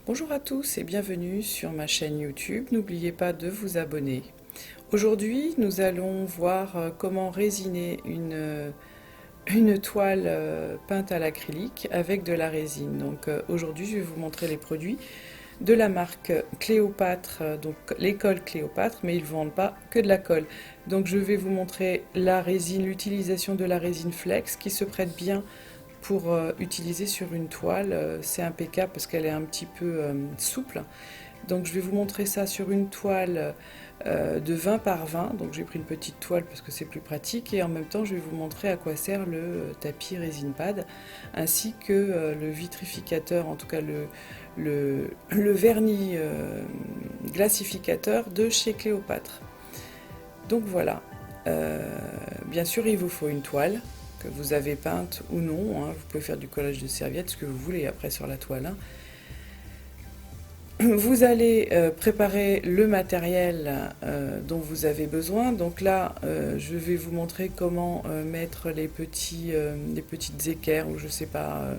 Bonjour à tous et bienvenue sur ma chaîne YouTube. N'oubliez pas de vous abonner. Aujourd'hui, nous allons voir comment résiner une toile peinte à l'acrylique avec de la résine. Donc aujourd'hui, je vais vous montrer les produits de la marque Cléopâtre, donc l'école Cléopâtre, mais ils ne vendent pas que de la colle. Donc je vais vous montrer la résine, l'utilisation de la résine flex qui se prête bien pour utiliser sur une toile. C'est impeccable parce qu'elle est un petit peu souple. Donc je vais vous montrer ça sur une toile de 20 par 20. Donc j'ai pris une petite toile parce que c'est plus pratique. Et en même temps, je vais vous montrer à quoi sert le tapis Resin Pad, ainsi que le vitrificateur, en tout cas le vernis glacificateur de chez Cléopâtre. Donc voilà. Bien sûr, il vous faut une toile que vous avez peinte ou non. Vous pouvez faire du collage de serviettes, ce que vous voulez après sur la toile. Vous allez préparer le matériel dont vous avez besoin. Donc là, je vais vous montrer comment mettre les petites équerres ou je sais pas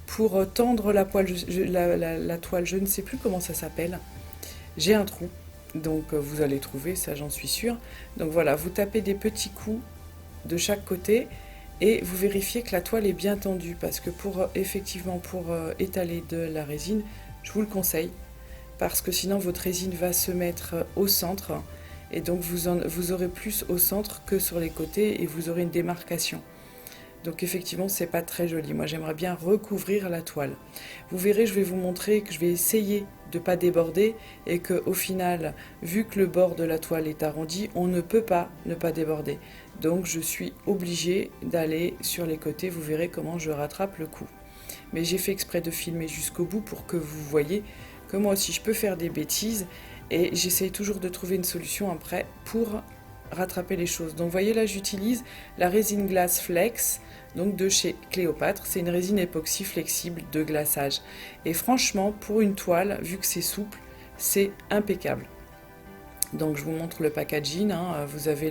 pour tendre la toile. Je ne sais plus comment ça s'appelle. J'ai un trou, donc vous allez trouver ça, j'en suis sûre. Donc voilà, vous tapez des petits coups de chaque côté et vous vérifiez que la toile est bien tendue parce que pour étaler de la résine, je vous le conseille parce que sinon votre résine va se mettre au centre et donc vous aurez plus au centre que sur les côtés et vous aurez une démarcation. Donc effectivement, c'est pas très joli. Moi, j'aimerais bien recouvrir la toile. Vous verrez, je vais vous montrer que je vais essayer de ne pas déborder et qu'au final, vu que le bord de la toile est arrondi, on ne peut pas ne pas déborder. Donc je suis obligée d'aller sur les côtés. Vous verrez comment je rattrape le coup. Mais j'ai fait exprès de filmer jusqu'au bout pour que vous voyez que moi aussi je peux faire des bêtises et j'essaye toujours de trouver une solution après pour rattraper les choses. Donc vous voyez là, j'utilise la résine glace flex donc de chez Cléopâtre. C'est une résine époxy flexible de glaçage et franchement pour une toile, vu que c'est souple, c'est impeccable. Donc je vous montre le packaging. Vous avez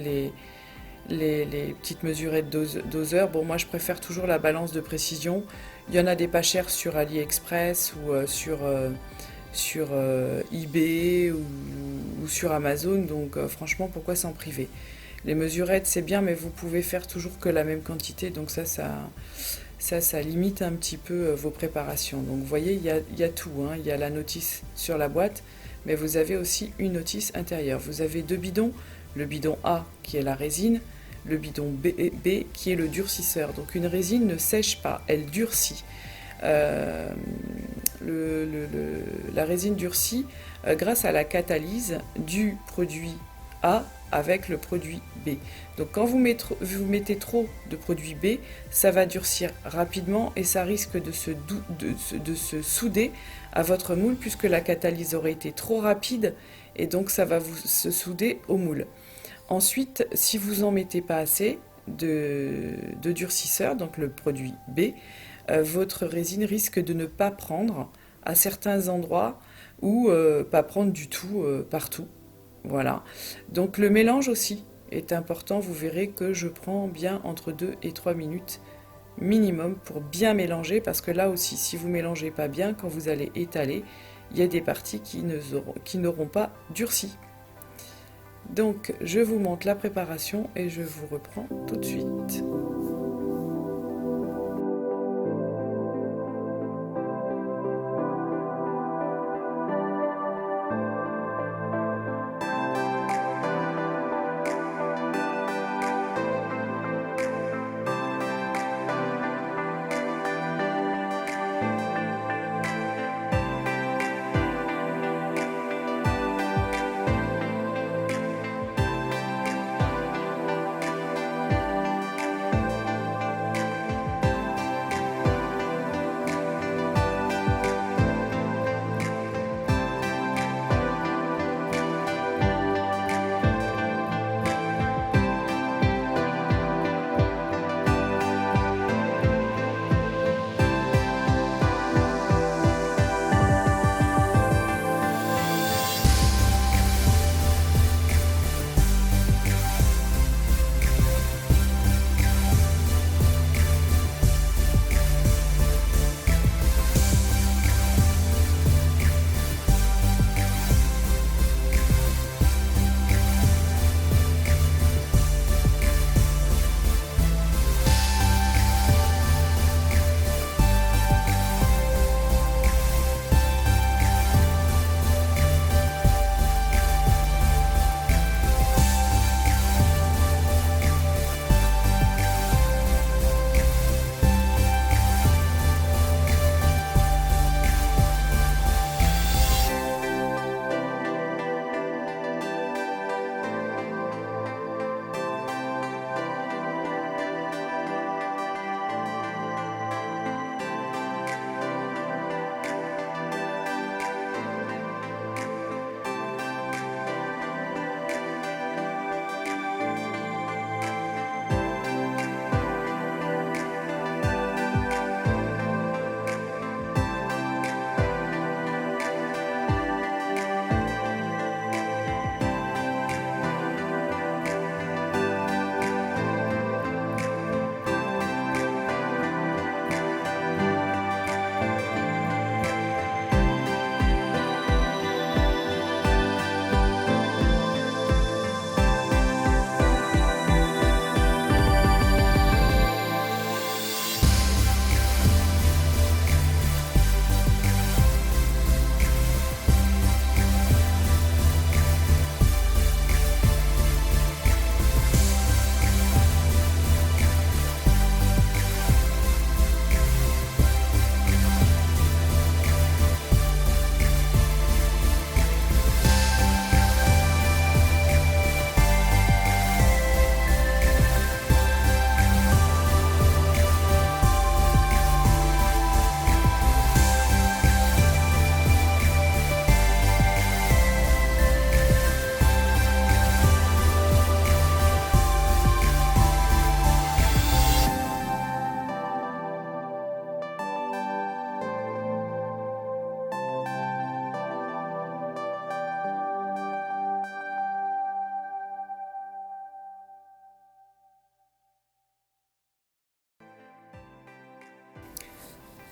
les petites mesurettes doseur. Bon, moi je préfère toujours la balance de précision. Il y en a des pas chers sur AliExpress ou sur eBay ou sur Amazon, donc franchement pourquoi s'en priver. Les mesurettes c'est bien, mais vous pouvez faire toujours que la même quantité, donc ça limite un petit peu vos préparations. Donc vous voyez, il y a tout, il y a la notice sur la boîte, mais vous avez aussi une notice intérieure. Vous avez deux bidons, le bidon A qui est la résine, le bidon B qui est le durcisseur. Donc une résine ne sèche pas, elle durcit. Euh, la résine durcit grâce à la catalyse du produit A avec le produit B. Donc quand vous mettez trop de produit B, ça va durcir rapidement et ça risque de se souder à votre moule puisque la catalyse aurait été trop rapide et donc ça va se souder au moule. Ensuite, si vous en mettez pas assez de durcisseur, donc le produit B, votre résine risque de ne pas prendre à certains endroits ou pas prendre du tout partout. Voilà. Donc le mélange aussi est important. Vous verrez que je prends bien entre 2 et 3 minutes minimum pour bien mélanger parce que là aussi, si vous mélangez pas bien, quand vous allez étaler, il y a des parties qui n'auront pas durci. Donc je vous montre la préparation et je vous reprends tout de suite.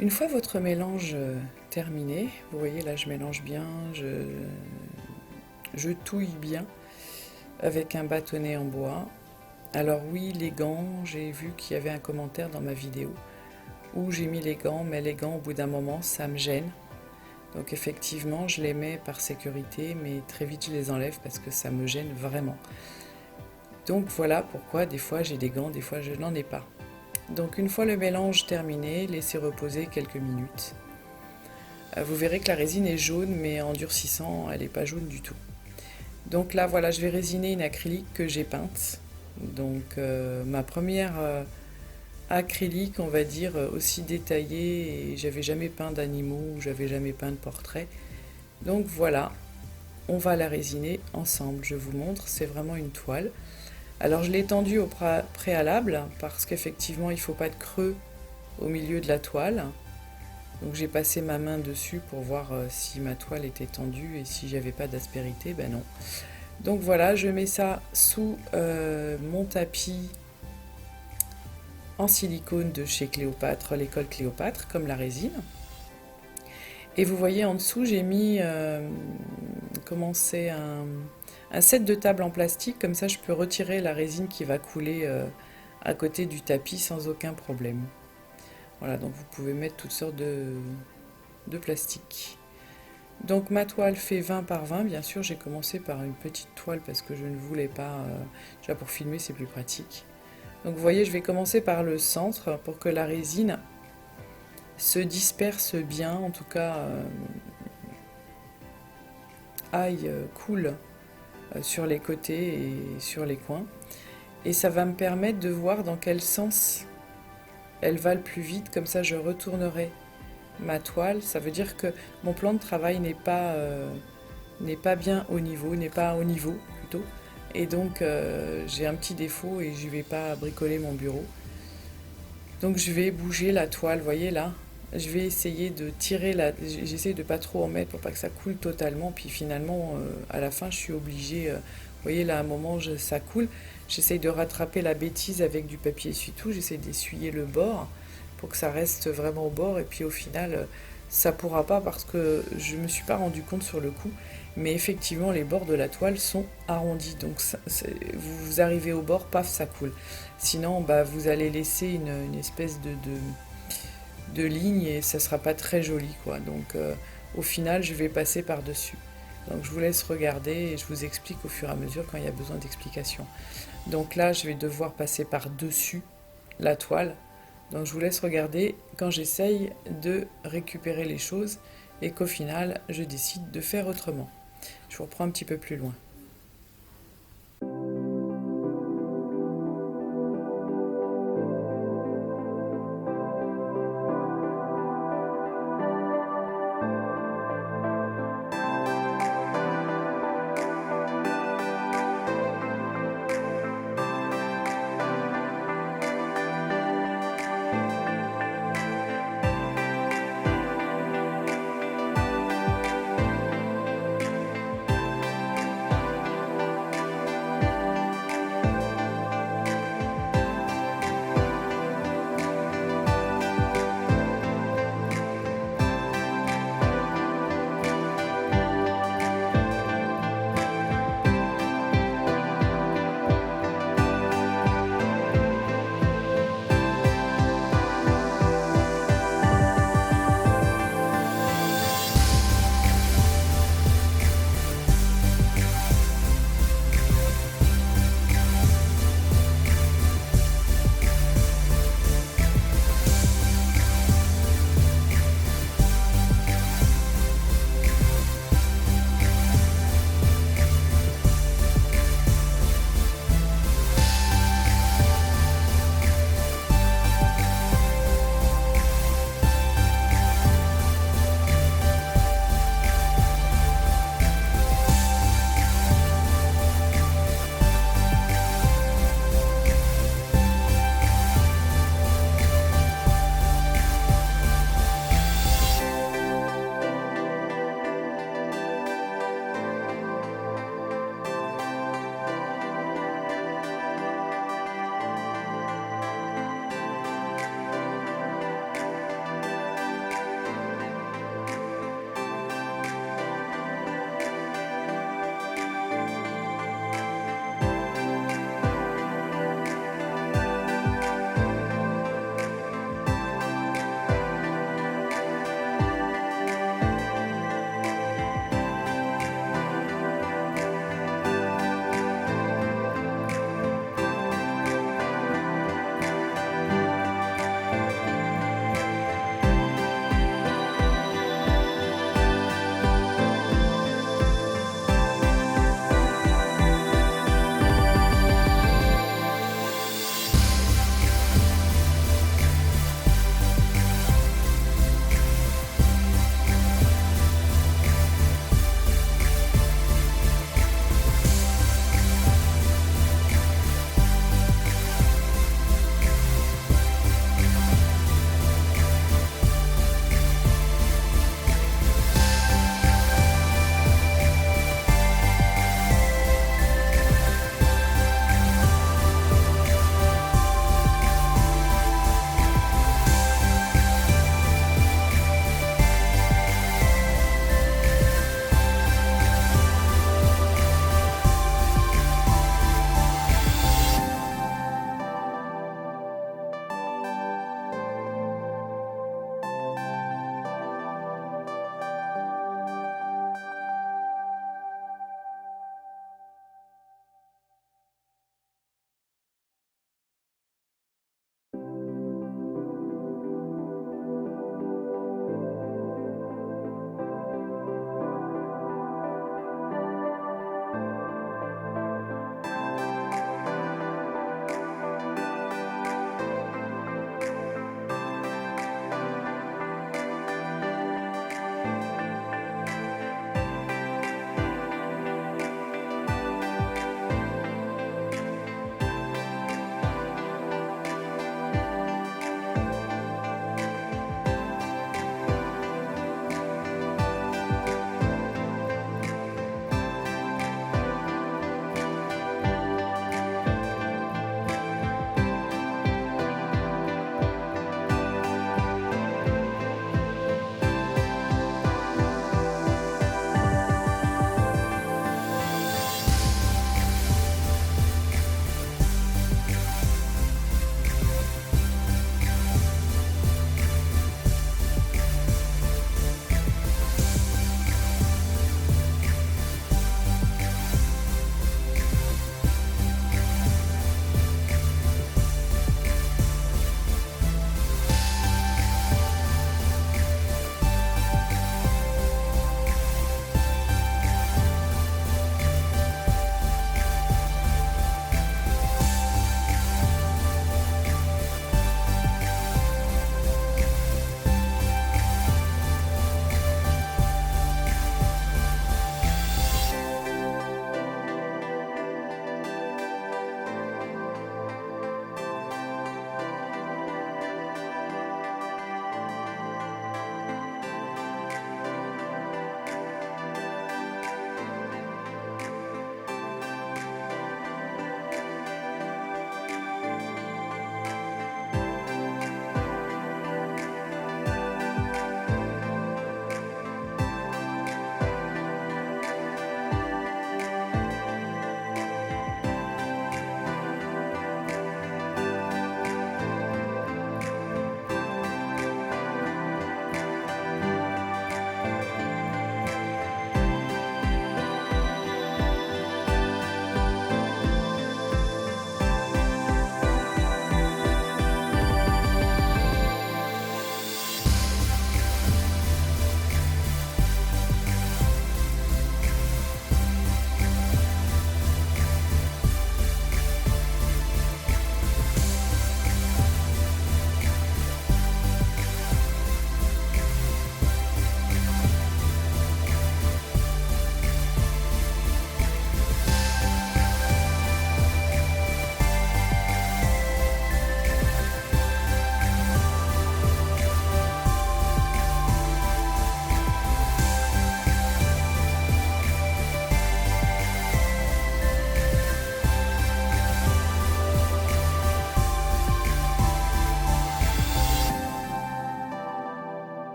Une fois votre mélange terminé, vous voyez là je mélange bien, je touille bien avec un bâtonnet en bois. Alors oui, les gants, j'ai vu qu'il y avait un commentaire dans ma vidéo où j'ai mis les gants, mais les gants au bout d'un moment ça me gêne. Donc effectivement je les mets par sécurité, mais très vite je les enlève parce que ça me gêne vraiment. Donc voilà pourquoi des fois j'ai des gants, des fois je n'en ai pas. Donc une fois le mélange terminé, laissez reposer quelques minutes. Vous verrez que la résine est jaune, mais en durcissant, elle n'est pas jaune du tout. Donc là, voilà, je vais résiner une acrylique que j'ai peinte. Donc ma première acrylique, on va dire, aussi détaillée, et j'avais jamais peint d'animaux, ou j'avais jamais peint de portraits. Donc voilà, on va la résiner ensemble. Je vous montre, c'est vraiment une toile. Alors je l'ai tendue au préalable, parce qu'effectivement, il ne faut pas de creux au milieu de la toile. Donc j'ai passé ma main dessus pour voir si ma toile était tendue et si j'avais pas d'aspérité, ben non. Donc voilà, je mets ça sous mon tapis en silicone de chez Cléopâtre, l'école Cléopâtre, comme la résine. Et vous voyez en dessous, j'ai mis comment c'est un set de table en plastique, comme ça je peux retirer la résine qui va couler à côté du tapis sans aucun problème. Voilà, donc vous pouvez mettre toutes sortes de plastique. Donc ma toile fait 20 par 20, bien sûr j'ai commencé par une petite toile parce que je ne voulais pas, déjà pour filmer c'est plus pratique. Donc vous voyez je vais commencer par le centre pour que la résine se disperse bien, en tout cas coule sur les côtés et sur les coins. Et ça va me permettre de voir dans quel sens elle va le plus vite, comme ça je retournerai ma toile. Ça veut dire que mon plan de travail n'est pas bien au niveau, n'est pas au niveau plutôt. Et donc j'ai un petit défaut et je ne vais pas bricoler mon bureau. Donc je vais bouger la toile, vous voyez là. Je vais essayer de tirer j'essaie de pas trop en mettre pour pas que ça coule totalement. Puis finalement, à la fin, je suis obligée. Vous voyez là, à un moment, ça coule. J'essaye de rattraper la bêtise avec du papier essuie-tout. J'essaie d'essuyer le bord pour que ça reste vraiment au bord. Et puis au final, ça pourra pas parce que je me suis pas rendu compte sur le coup. Mais effectivement, les bords de la toile sont arrondis. Donc vous arrivez au bord, paf, ça coule. Sinon, bah, vous allez laisser une espèce de ligne et ça sera pas très joli, quoi. Donc au final, je vais passer par-dessus. Donc je vous laisse regarder et je vous explique au fur et à mesure quand il y a besoin d'explication. Donc là, je vais devoir passer par-dessus la toile. Donc je vous laisse regarder quand j'essaye de récupérer les choses et qu'au final, je décide de faire autrement. Je vous reprends un petit peu plus loin.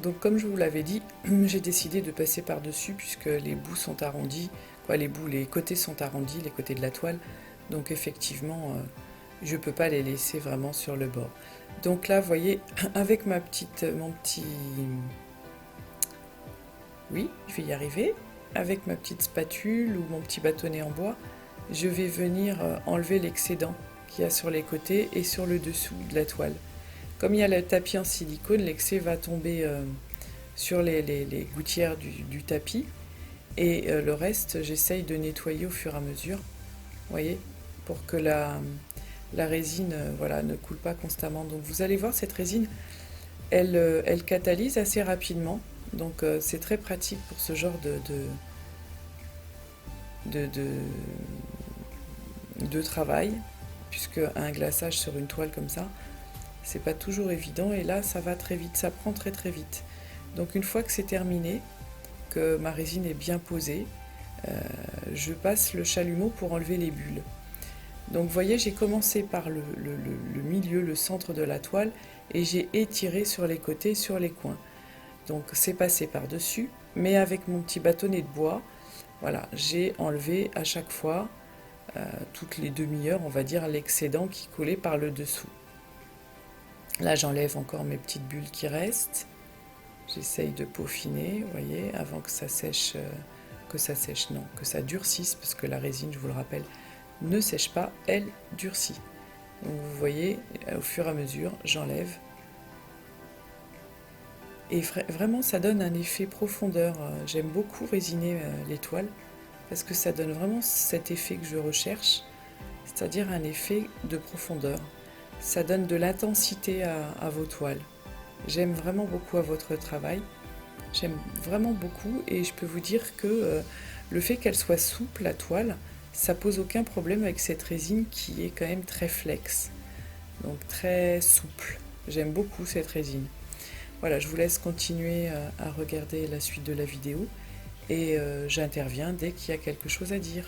Donc comme je vous l'avais dit, j'ai décidé de passer par-dessus puisque les bouts sont arrondis, les côtés sont arrondis, les côtés de la toile. Donc effectivement, je ne peux pas les laisser vraiment sur le bord. Donc là, vous voyez, avec oui, je vais y arriver. Avec ma petite spatule ou mon petit bâtonnet en bois, je vais venir enlever l'excédent qu'il y a sur les côtés et sur le dessous de la toile. Comme il y a le tapis en silicone, l'excès va tomber sur les gouttières du tapis et le reste, j'essaye de nettoyer au fur et à mesure, vous voyez, pour que la résine ne coule pas constamment. Donc vous allez voir, cette résine, elle catalyse assez rapidement, donc c'est très pratique pour ce genre de travail, puisque un glaçage sur une toile comme ça, c'est pas toujours évident, et là ça va très vite, ça prend très très vite. Donc une fois que c'est terminé, que ma résine est bien posée, je passe le chalumeau pour enlever les bulles. Donc vous voyez, j'ai commencé par le milieu, le centre de la toile, et j'ai étiré sur les côtés, sur les coins. Donc c'est passé par-dessus, mais avec mon petit bâtonnet de bois, voilà, j'ai enlevé à chaque fois, toutes les demi-heures, on va dire, l'excédent qui collait par le dessous. Là, j'enlève encore mes petites bulles qui restent. J'essaye de peaufiner, vous voyez, avant que ça sèche, que ça durcisse, parce que la résine, je vous le rappelle, ne sèche pas, elle durcit. Donc vous voyez, au fur et à mesure, j'enlève. Et vraiment, ça donne un effet profondeur. J'aime beaucoup résiner les toiles, parce que ça donne vraiment cet effet que je recherche, c'est-à-dire un effet de profondeur. Ça donne de l'intensité à vos toiles. J'aime vraiment beaucoup à votre travail. J'aime vraiment beaucoup, et je peux vous dire que le fait qu'elle soit souple, la toile, ça pose aucun problème avec cette résine qui est quand même très flex, donc très souple. J'aime beaucoup cette résine. Voilà, je vous laisse continuer à regarder la suite de la vidéo, et j'interviens dès qu'il y a quelque chose à dire.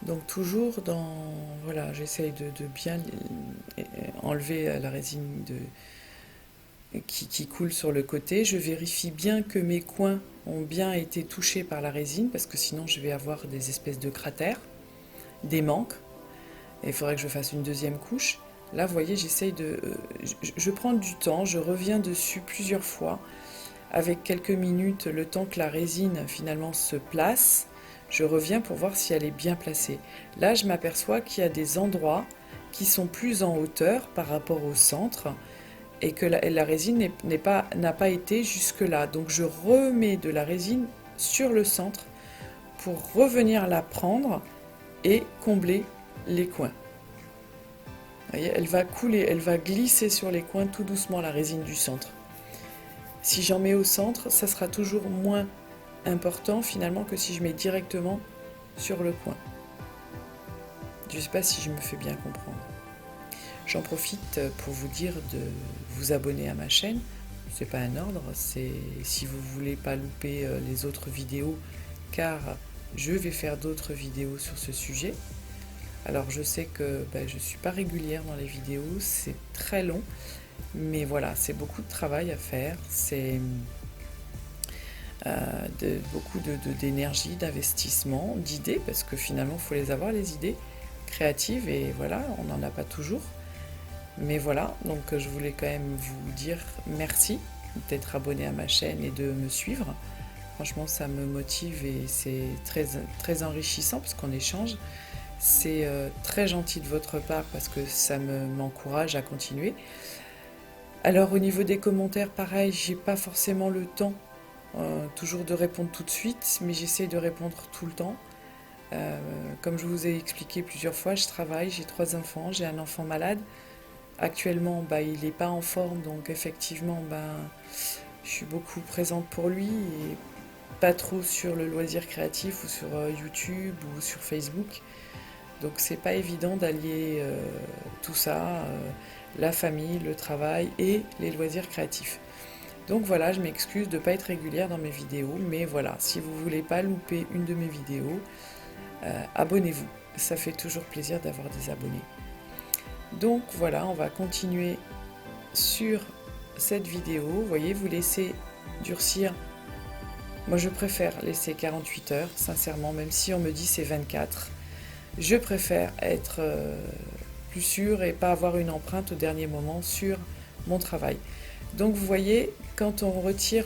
Donc toujours voilà, j'essaye de bien enlever la résine qui coule sur le côté. Je vérifie bien que mes coins ont bien été touchés par la résine, parce que sinon je vais avoir des espèces de cratères, des manques, et il faudrait que je fasse une deuxième couche. Là, vous voyez, j'essaye je prends du temps, je reviens dessus plusieurs fois, avec quelques minutes, le temps que la résine finalement se place. Je reviens pour voir si elle est bien placée. Là, je m'aperçois qu'il y a des endroits qui sont plus en hauteur par rapport au centre, et que la résine n'a pas été jusque-là. Donc je remets de la résine sur le centre pour revenir la prendre et combler les coins. Vous voyez, elle va couler, elle va glisser sur les coins tout doucement, la résine du centre. Si j'en mets au centre, ça sera toujours moins important finalement que si je mets directement sur le coin. Je ne sais pas si je me fais bien comprendre. J'en profite pour vous dire de vous abonner à ma chaîne. C'est pas un ordre, c'est si vous voulez pas louper les autres vidéos, car je vais faire d'autres vidéos sur ce sujet. Alors je sais que je suis pas régulière dans les vidéos, c'est très long, mais voilà, c'est beaucoup de travail à faire, c'est beaucoup d'énergie, d'investissement, d'idées, parce que finalement il faut les avoir, les idées créatives, et voilà, on n'en a pas toujours. Mais voilà, donc je voulais quand même vous dire merci d'être abonné à ma chaîne et de me suivre. Franchement, ça me motive et c'est très, très enrichissant parce qu'on échange. C'est très gentil de votre part parce que ça m'encourage à continuer. Alors au niveau des commentaires, pareil, j'ai pas forcément le temps toujours de répondre tout de suite, mais j'essaie de répondre tout le temps. Comme je vous ai expliqué plusieurs fois, je travaille, j'ai 3 enfants, j'ai un enfant malade. Actuellement, bah, il n'est pas en forme, donc effectivement, bah, je suis beaucoup présente pour lui et pas trop sur le loisir créatif ou sur YouTube ou sur Facebook. Donc c'est pas évident d'allier tout ça, la famille, le travail et les loisirs créatifs. Donc voilà, je m'excuse de ne pas être régulière dans mes vidéos, mais voilà, si vous ne voulez pas louper une de mes vidéos, abonnez-vous. Ça fait toujours plaisir d'avoir des abonnés. Donc voilà, on va continuer sur cette vidéo. Vous voyez, vous laissez durcir. Moi, je préfère laisser 48 heures, sincèrement, même si on me dit c'est 24. Je préfère être plus sûre et pas avoir une empreinte au dernier moment sur mon travail. Donc vous voyez, quand on retire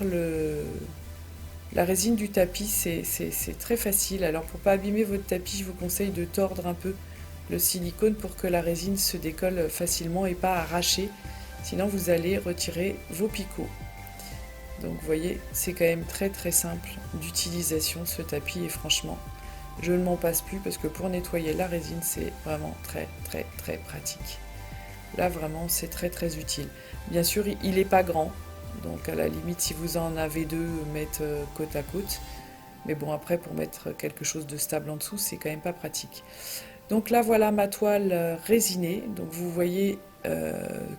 la résine du tapis, c'est très facile. Alors pour ne pas abîmer votre tapis, je vous conseille de tordre un peu le silicone pour que la résine se décolle facilement et pas arracher. Sinon vous allez retirer vos picots. Donc vous voyez, c'est quand même très très simple d'utilisation ce tapis et franchement, je ne m'en passe plus parce que pour nettoyer la résine, c'est vraiment très très très pratique. Là vraiment, c'est très très utile. Bien sûr, il n'est pas grand, donc à la limite, si vous en avez deux, mettre côte à côte. Mais bon, après, pour mettre quelque chose de stable en dessous, c'est quand même pas pratique. Donc là, voilà ma toile résinée. Donc vous voyez,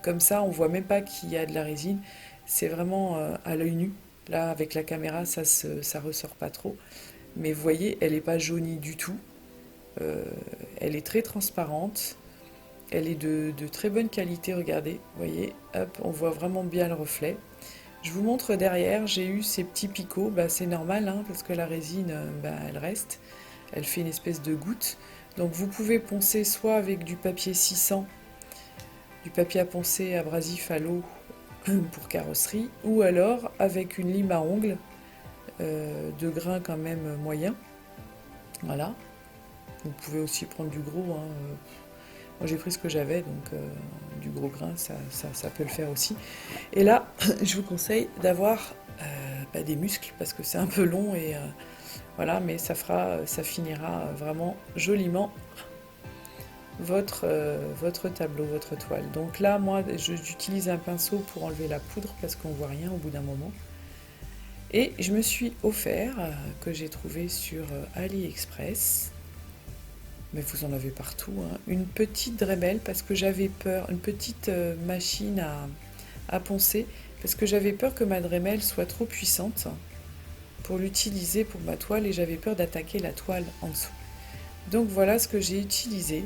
comme ça, on voit même pas qu'il y a de la résine. C'est vraiment à l'œil nu. Là, avec la caméra, ça ressort pas trop. Mais vous voyez, elle n'est pas jaunie du tout. Elle est très transparente. Elle est de très bonne qualité, regardez. Vous voyez, hop, on voit vraiment bien le reflet. Je vous montre derrière, j'ai eu ces petits picots. Bah, c'est normal, hein, parce que la résine, bah, elle reste. Elle fait une espèce de goutte. Donc vous pouvez poncer soit avec du papier 600, du papier à poncer abrasif à l'eau pour carrosserie, ou alors avec une lime à ongles de grain quand même moyen. Voilà. Vous pouvez aussi prendre du gros. Hein. Moi j'ai pris ce que j'avais, donc du gros grain, ça peut le faire aussi. Et là, je vous conseille d'avoir des muscles parce que c'est un peu long et voilà, mais ça finira vraiment joliment votre tableau, votre toile. Donc là, moi, j'utilise un pinceau pour enlever la poudre parce qu'on voit rien au bout d'un moment. Et je me suis offert, que j'ai trouvé sur AliExpress, mais vous en avez partout, hein, une petite Dremel parce que j'avais peur, une petite machine à poncer, parce que j'avais peur que ma Dremel soit trop puissante pour l'utiliser pour ma toile et j'avais peur d'attaquer la toile en dessous. Donc voilà ce que j'ai utilisé.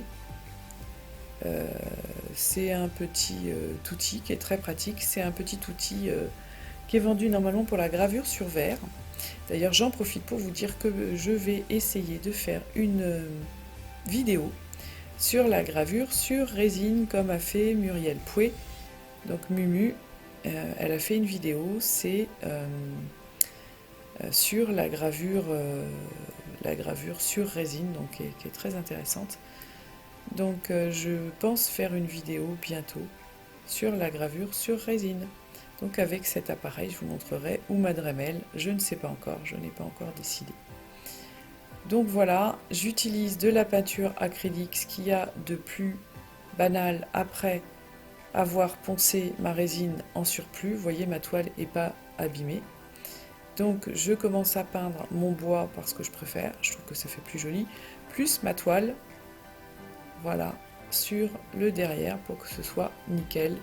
C'est un petit outil qui est très pratique. C'est un petit outil qui est vendu normalement pour la gravure sur verre. D'ailleurs, j'en profite pour vous dire que je vais essayer de faire une vidéo sur la gravure sur résine comme a fait Muriel Pouet. Donc Mumu, elle a fait une vidéo, c'est sur la gravure sur résine, donc qui est très intéressante. Donc je pense faire une vidéo bientôt sur la gravure sur résine. Donc avec cet appareil, je vous montrerai où ma Dremel, je ne sais pas encore, je n'ai pas encore décidé. Donc voilà, j'utilise de la peinture acrylique, ce qu'il y a de plus banal après avoir poncé ma résine en surplus. Vous voyez, ma toile n'est pas abîmée. Donc je commence à peindre mon bois parce que je préfère, je trouve que ça fait plus joli, plus ma toile, voilà, sur le derrière pour que ce soit nickel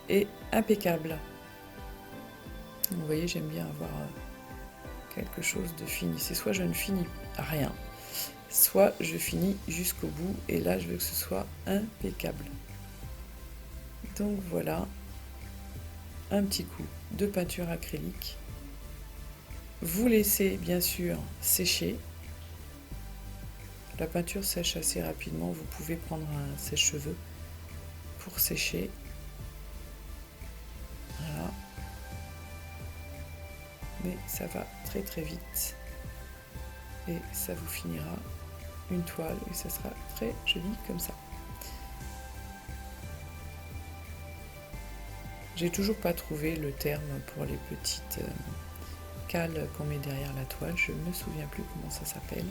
et impeccable. Vous voyez, j'aime bien avoir quelque chose de fini. C'est soit je ne finis rien, soit je finis jusqu'au bout et là je veux que ce soit impeccable. Donc voilà, un petit coup de peinture acrylique. Vous laissez bien sûr sécher. La peinture sèche assez rapidement, vous pouvez prendre un sèche-cheveux pour sécher. Voilà. Mais ça va très très vite. Et ça vous finira une toile et ça sera très joli comme ça. J'ai toujours pas trouvé le terme pour les petites cales qu'on met derrière la toile, je ne me souviens plus comment ça s'appelle.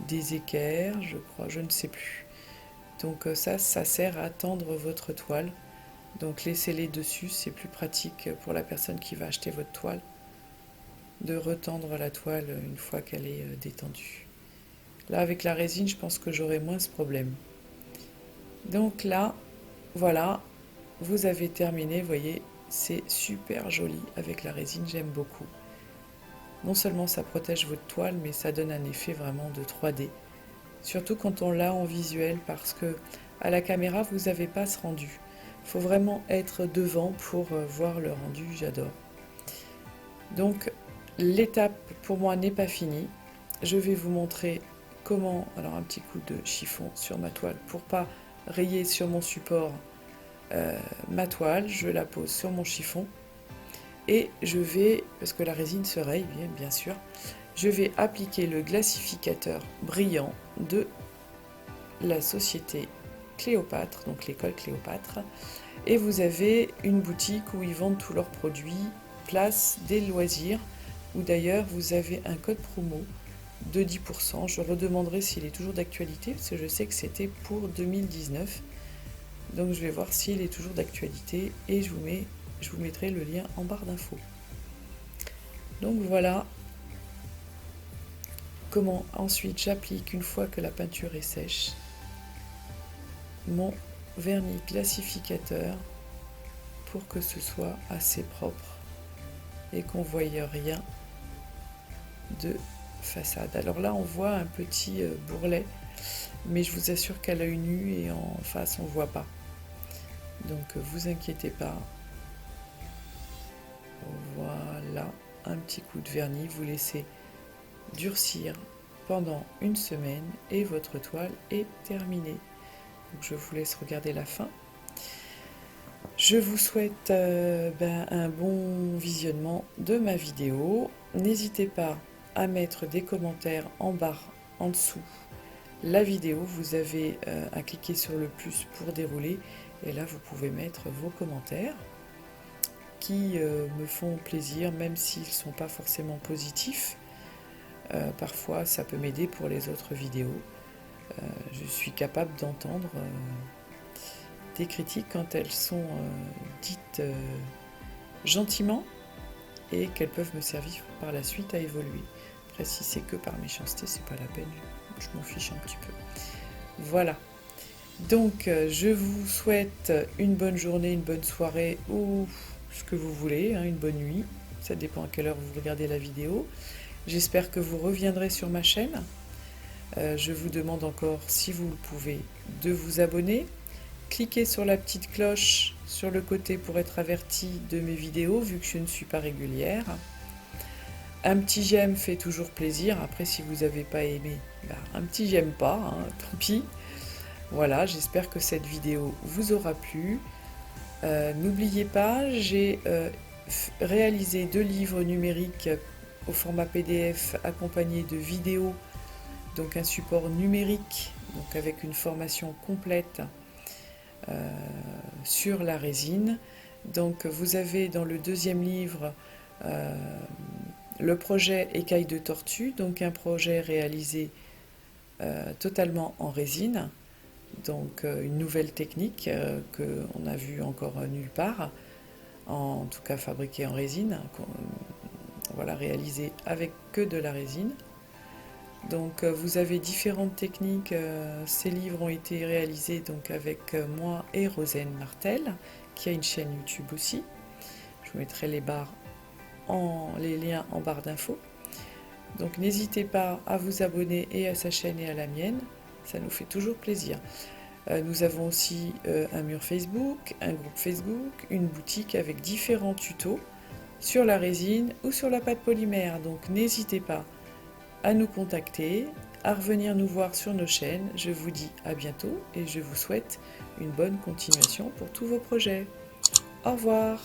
Des équerres, je crois, je ne sais plus. Donc ça sert à tendre votre toile Donc laissez-les dessus, c'est plus pratique pour la personne qui va acheter votre toile de retendre la toile une fois qu'elle est détendue. Là, avec la résine, je pense que j'aurai moins ce problème. Donc là, voilà, vous avez terminé, vous voyez, c'est super joli avec la résine, j'aime beaucoup. Non seulement ça protège votre toile, mais ça donne un effet vraiment de 3D. Surtout quand on l'a en visuel, parce que à la caméra, vous n'avez pas ce rendu. Il faut vraiment être devant pour voir le rendu, j'adore. Donc, l'étape pour moi n'est pas finie. Je vais vous montrer comment, alors un petit coup de chiffon sur ma toile pour pas rayer sur mon support ma toile, je la pose sur mon chiffon et je vais, parce que la résine se raye bien sûr, je vais appliquer le glacificateur brillant de la société Cléopâtre, donc l'école Cléopâtre, et vous avez une boutique où ils vendent tous leurs produits, place des loisirs, où d'ailleurs vous avez un code promo de 10%. Je redemanderai s'il est toujours d'actualité, parce que je sais que c'était pour 2019. Donc je vais voir s'il est toujours d'actualité et je vous mettrai le lien en barre d'infos. Donc voilà comment ensuite j'applique, une fois que la peinture est sèche, mon vernis glacificateur pour que ce soit assez propre et qu'on ne voie rien de façade. Alors là on voit un petit bourrelet, mais je vous assure qu'à l'œil nu et en face on ne voit pas. Donc vous inquiétez pas. Voilà, un petit coup de vernis, vous laissez durcir pendant une semaine et votre toile est terminée. Donc je vous laisse regarder la fin. Je vous souhaite un bon visionnement de ma vidéo. N'hésitez pas à mettre des commentaires en barre en dessous la vidéo. Vous avez à cliquer sur le plus pour dérouler et là vous pouvez mettre vos commentaires qui me font plaisir, même s'ils ne sont pas forcément positifs. Parfois ça peut m'aider pour les autres vidéos. Je suis capable d'entendre des critiques quand elles sont dites gentiment et qu'elles peuvent me servir par la suite à évoluer. Après, si c'est que par méchanceté, c'est pas la peine, je m'en fiche un petit peu. Voilà. Donc, je vous souhaite une bonne journée, une bonne soirée ou ce que vous voulez, une bonne nuit. Ça dépend à quelle heure vous regardez la vidéo. J'espère que vous reviendrez sur ma chaîne. Je vous demande encore, si vous le pouvez, de vous abonner. Cliquez sur la petite cloche sur le côté pour être averti de mes vidéos, vu que je ne suis pas régulière. Un petit j'aime fait toujours plaisir. Après, si vous n'avez pas aimé, un petit j'aime pas, tant pis. Voilà, j'espère que cette vidéo vous aura plu. N'oubliez pas, j'ai réalisé 2 livres numériques au format PDF accompagnés de vidéos, donc un support numérique, donc avec une formation complète sur la résine. Donc vous avez dans le 2e livre le projet écaille de tortue, donc un projet réalisé totalement en résine. Donc une nouvelle technique qu'on a vue encore nulle part, en tout cas fabriquée en résine, voilà, réalisée avec que de la résine. Donc vous avez différentes techniques, ces livres ont été réalisés donc avec moi et Rosane Martel, qui a une chaîne YouTube aussi. Je vous mettrai les liens en barre d'infos. Donc n'hésitez pas à vous abonner et à sa chaîne et à la mienne. Ça nous fait toujours plaisir. Nous avons aussi un mur Facebook, un groupe Facebook, une boutique avec différents tutos sur la résine ou sur la pâte polymère. Donc n'hésitez pas à nous contacter, à revenir nous voir sur nos chaînes. Je vous dis à bientôt et je vous souhaite une bonne continuation pour tous vos projets. Au revoir.